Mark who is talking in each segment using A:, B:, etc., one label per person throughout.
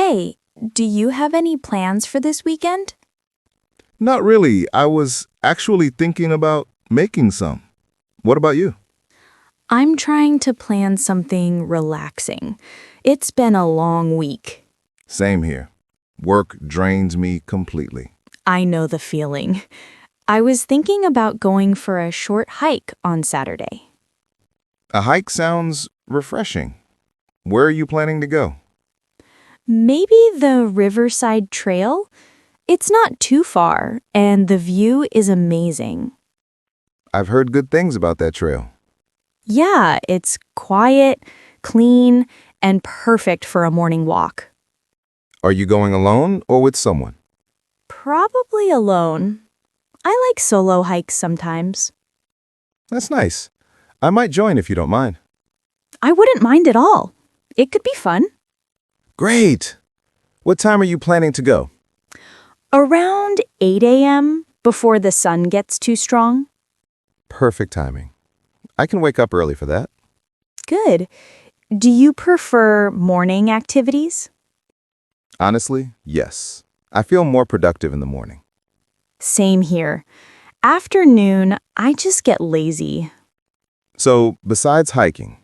A: Hey, do you have any plans for this weekend?
B: Not really. I was actually thinking about making some. What about you?
A: I'm trying to plan something relaxing. It's been a long week.
B: Same here. Work drains me completely.
A: I know the feeling. I was thinking about going for a short hike on Saturday.
B: A hike sounds refreshing. Where are you planning to go?
A: Maybe the Riverside Trail? It's not too far, and the view is amazing.
B: I've heard good things about that trail.
A: Yeah, it's quiet, clean, and perfect for a morning walk.
B: Are you going alone or with someone?
A: Probably alone. I like solo hikes sometimes.
B: That's nice. I might join if you don't mind.
A: I wouldn't mind at all. It could be fun.
B: Great! What time are you planning to go?
A: Around 8 a.m. before the sun gets too strong.
B: Perfect timing. I can wake up early for that.
A: Good. Do you prefer morning activities?
B: Honestly, yes. I feel more productive in the morning.
A: Same here. Afternoon, I just get lazy.
B: So, besides hiking,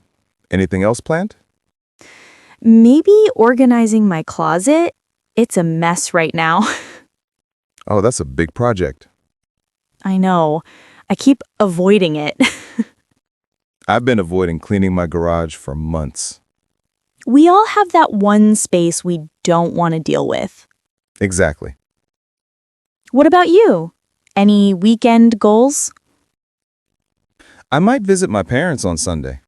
B: anything else planned?
A: Maybe organizing my closet? It's a mess right now.
B: Oh, that's a big project.
A: I know. I keep avoiding it.
B: I've been avoiding cleaning my garage for months.
A: We all have that one space we don't want to deal with.
B: Exactly.
A: What about you? Any weekend goals?
B: I might visit my parents on Sunday.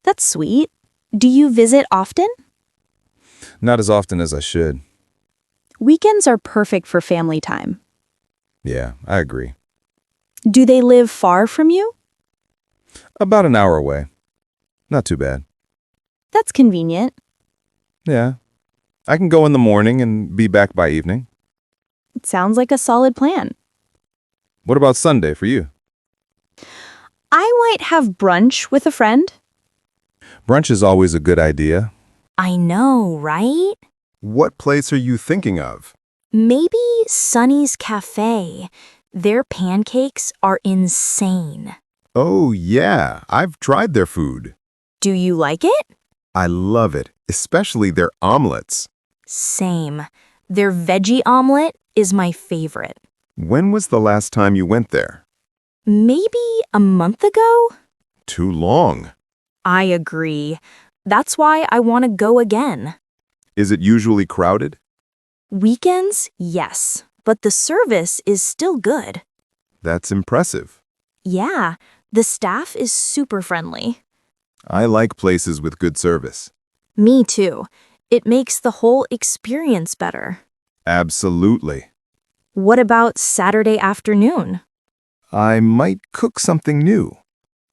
A: That's sweet. Do you visit often?
B: Not as often as I should.
A: Weekends are perfect for family time.
B: Yeah, I agree.
A: Do they live far from you?
B: About an hour away. Not too bad.
A: That's convenient.
B: Yeah. I can go in the morning and be back by evening.
A: It sounds like a solid plan.
B: What about Sunday for you?
A: I might have brunch with a friend.
B: Brunch is always a good idea.
A: I know, right?
B: What place are you thinking of?
A: Maybe Sunny's Café. Their pancakes are insane.
B: Oh, yeah. I've tried their food.
A: Do you like it?
B: I love it, especially their omelets.
A: Same. Their veggie omelet is my favorite.
B: When was the last time you went there?
A: Maybe a month ago?
B: Too long.
A: I agree. That's why I want to go again.
B: Is it usually crowded?
A: Weekends, yes, but the service is still good.
B: That's impressive.
A: Yeah, the staff is super friendly.
B: I like places with good service.
A: Me too. It makes the whole experience better.
B: Absolutely.
A: What about Saturday afternoon?
B: I might cook something new.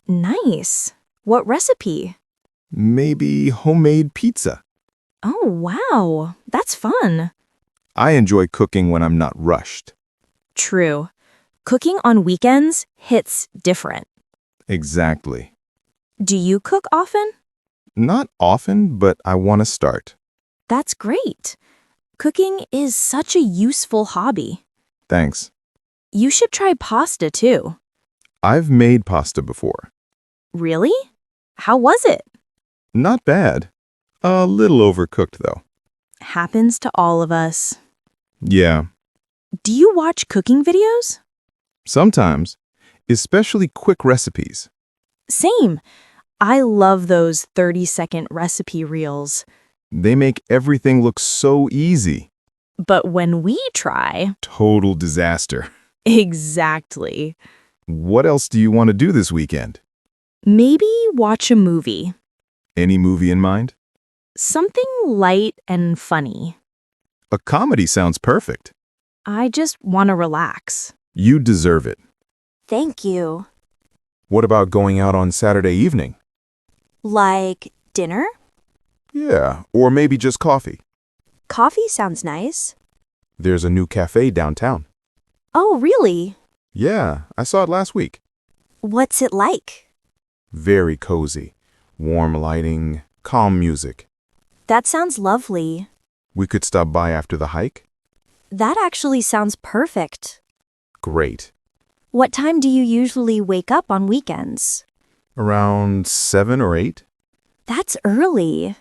A: Nice. What recipe?
B: Maybe homemade pizza.
A: Oh, wow. That's fun.
B: I enjoy cooking when I'm not rushed.
A: True. Cooking on weekends hits different.
B: Exactly.
A: Do you cook often?
B: Not often, but I want to start.
A: That's great. Cooking is such a useful hobby.
B: Thanks.
A: You should try pasta too.
B: I've made pasta before.
A: Really? How was it?
B: Not bad. A little overcooked, though.
A: Happens to all of us.
B: Yeah,
A: Do you watch cooking videos?
B: sometimes, especially quick recipes.
A: Same. I love those 30-second recipe reels.
B: They make everything look so easy.
A: But when we try,
B: Total disaster.
A: exactly.
B: What else do you want to do this weekend?
A: Maybe watch a movie.
B: Any movie in mind?
A: Something light and funny.
B: A comedy sounds perfect.
A: I just want to relax.
B: You deserve it.
A: Thank you.
B: What about going out on Saturday evening?
A: Like dinner?
B: Yeah, or maybe just coffee.
A: Coffee sounds nice.
B: There's a new cafe downtown.
A: Oh, really?
B: Yeah, I saw it last week.
A: What's it like?
B: Very cozy. Warm lighting, calm music.
A: That sounds lovely.
B: We could stop by after the hike?
A: That actually sounds perfect.
B: Great.
A: What time do you usually wake up on weekends?
B: Around 7 or 8?
A: That's early.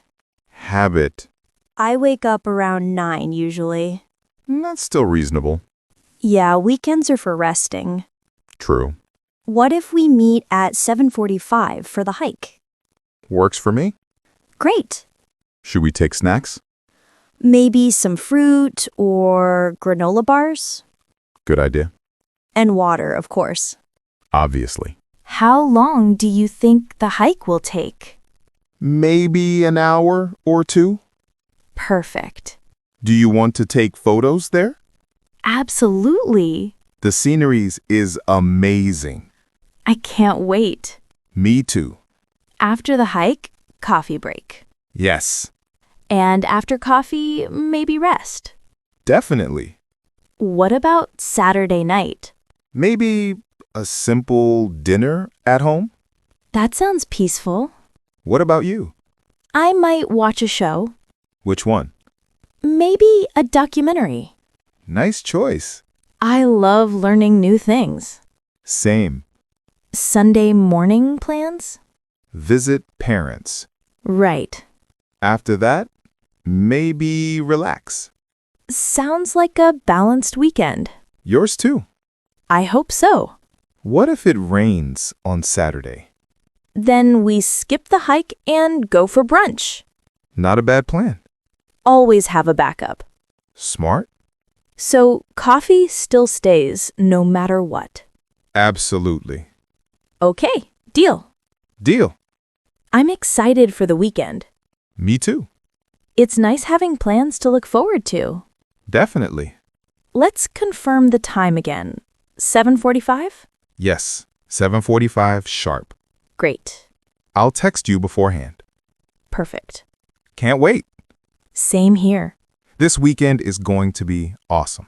B: Habit.
A: I wake up around 9 usually.
B: That's still reasonable.
A: Yeah, weekends are for resting.
B: True.
A: What if we meet at 7:45 for the hike?
B: Works for me.
A: Great.
B: Should we take snacks?
A: Maybe some fruit or granola bars?
B: Good idea.
A: And water, of course.
B: Obviously.
A: How long do you think the hike will take?
B: Maybe an hour or 2?
A: Perfect.
B: Do you want to take photos there?
A: Absolutely.
B: The scenery is amazing.
A: I can't wait.
B: Me too.
A: After the hike, coffee break.
B: Yes,
A: And after coffee, maybe rest.
B: definitely.
A: What about Saturday night?
B: Maybe a simple dinner at home?
A: That sounds peaceful.
B: What about you?
A: I might watch a show.
B: Which one?
A: Maybe a documentary.
B: Nice choice.
A: I love learning new things.
B: Same.
A: Sunday morning plans?
B: Visit parents.
A: Right.
B: After that, maybe relax.
A: Sounds like a balanced weekend.
B: Yours too.
A: I hope so.
B: What if it rains on Saturday?
A: Then we skip the hike and go for brunch.
B: Not a bad plan.
A: Always have a backup.
B: Smart?
A: So coffee still stays no matter what.
B: Absolutely.
A: Okay, deal.
B: Deal.
A: I'm excited for the weekend.
B: Me too.
A: It's nice having plans to look forward to.
B: Definitely.
A: Let's confirm the time again. 7:45?
B: Yes, 7:45 sharp.
A: Great.
B: I'll text you beforehand.
A: Perfect.
B: Can't wait.
A: Same here.
B: This weekend is going to be awesome.